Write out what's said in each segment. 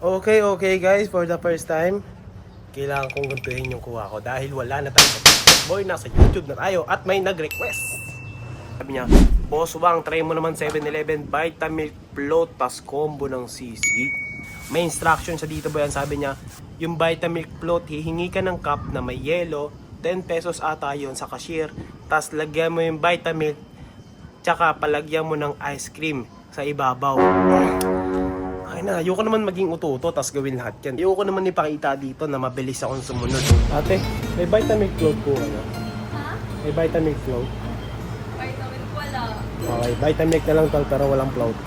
Okay guys, for the first time, kailangan kong gantuhin yung kuha ko dahil wala na tayo sa TikTok boy, nasa YouTube na tayo at may nag-request. Sabi niya, Boss Wang, try mo naman 7-Eleven Vitamilk Float tas combo ng sisig. May instruction sa dito boy, sabi niya, yung Vitamilk Float, hihingi ka ng cup na may yelo, 10 pesos ata yun sa cashier, tas lagyan mo yung Vitamilk, tsaka palagyan mo ng ice cream sa ibabaw. Ay na, ayoko naman maging uto-uto tas gawin lahat yan. Ayoko naman ipakita dito na mabilis akong sumunod. Ate, may Vitamilk Float po ano? Ha? May Vitamilk Float? Vitamin wala. Okay, Vitamilk na lang tol pero walang float.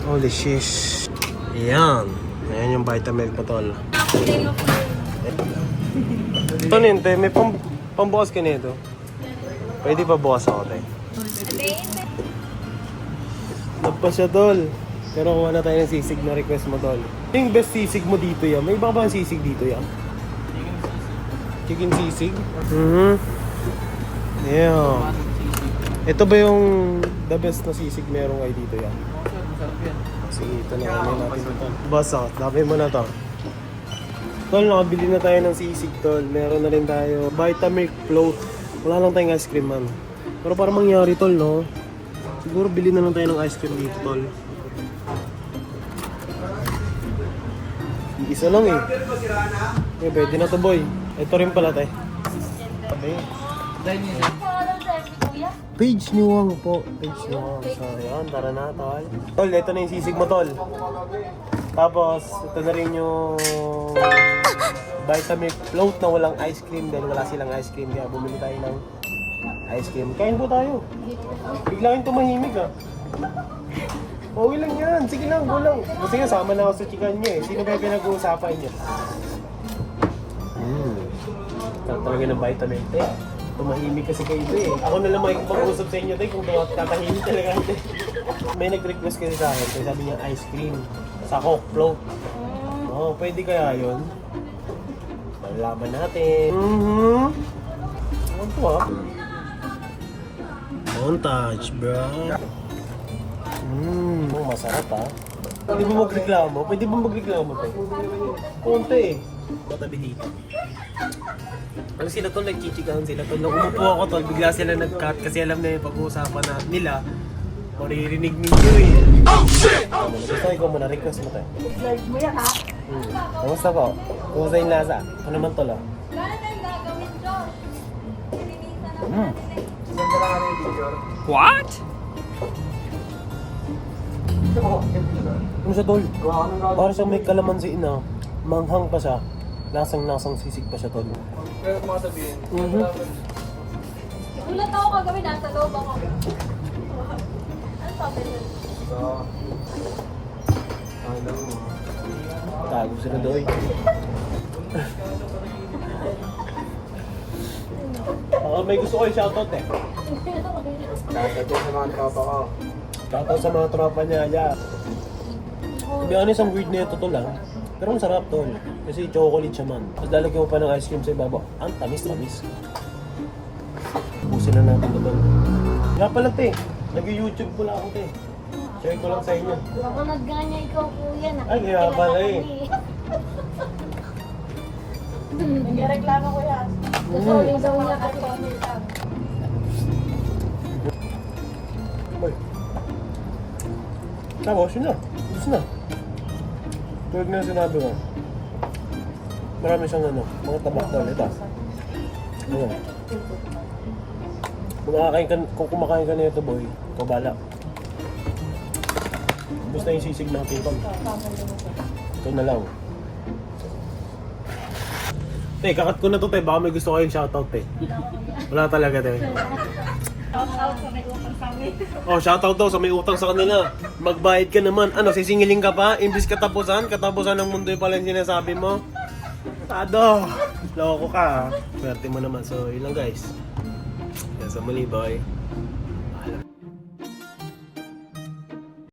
Holy shish. Ayan. Ayan yung Vitamilk po tol. Plain of Ito ninte, may pambukas ka nito. Pwede pa bukas ako tayo. Nagpa siya tol. Pero kuha na tayo ng sisig na request mo tol. Yung best sisig mo dito yan. May iba ba ang sisig dito yan? Chicken sisig? Yeah. Ito ba yung the best na sisig merong ay dito yan? Sige, ito na kami natin ito. Basta, dami mo na to. Tol, nakabili na tayo ng sisig tol. Meron na rin tayo Vitamilk Float. Wala lang tayong ice cream man. Pero para mangyari tol no? Siguro bili na lang tayo ng ice cream dito tol. Isa lang eh. Okay, pwede na to boy. Ito rin pala tayo. Page ni Wang po. Page ni Wang. So yan, tara na tol. Tol, ito na yung sisig mo tol. Tapos, ito na rin yung Vitamilk Float na walang ice cream dahil wala silang ice cream. Kaya bumili tayo ng ice cream. Kain po tayo. Bigla kayong tumahimik ah. Okay lang yan. Sige lang, go lang. Kasi nga, sama na ako sa chicken niya eh. Sino ba yung pinag-uusapan niya? Talaga ng Vitamilk eh. Tumahimik kasi kayo eh. Ako na lang makikipag-usap sa inyo tayo kung tatahimik talaga ito. May nag-request kasi sa akin. Kaya sabi niya ice cream. Sa Coke Float. Oo, pwede kaya yun? Malaman natin. Ano to ah? Montage, bro. Masarap ah. Pwede ba magreklamo? Pwede ba magreklamo tayo? Konti eh. Matabi dito. Ano sila tol, nagchichikahan sila tol. Nung umupo ako tol, bigla sila nag-cut kasi alam na yung pag-uusapan na nila. Maririnig ninyo eh. Oh shit! Gusto ko muna, request mo tayo. Like mo yan ha? Kamusta po? Kamusta yung lasa? Ano naman tol ah? Wala tayong gagawin doon. What? Ano siya tol? Para siyang may kalamansi na. Manghang pa siya. Lasang-lasang sisig pa siya tol. Pero kung sabihin, Ulat ako kagawin, nasa loob ako. Ano sabi nun? Tago sila doy. May gusto ko yung shoutout eh. shoutout sa mga tropa ko. Shoutout sa mga tropa niya. To be honest, ang weird na ito to lang. Pero ang sarap tol. Kasi chocolate siya man. Tapos lalagyan mo pa ng ice cream sa ibabaw. Ang tamis-tamis. Ubusin na natin ito tol. Nga pala te. Nag-YouTube ko lang ako te. Share ko lang sa inyo. Kapag ganyan ikaw kuya, Ay, kaya pala eh. Nagreklamo ko yan. Gusto uling daw niya kasi comment lang. Boy. Tapos yun na. Gusto na. Tulad nga sinabi ko. Marami siyang ano, mga tabak doon. Ito. Ayan. Kung kumakain ka na ito boy, ikaw bala. Gusto na yung sisig natin ito. Ito na lang. Te, kakat ko na to te. Baka may gusto kayong shoutout te. Wala talaga te. Shoutout sa may utang sa amin. Oh, shoutout daw sa may utang sa kanila. Magbayad ka naman. Ano, sisingiling ka pa? Imbis katapusan ng mundo yung pala yung sinasabi mo. Tado! Loko ka ha. Swerte mo naman. So, yun lang guys. Yan sa muli boy.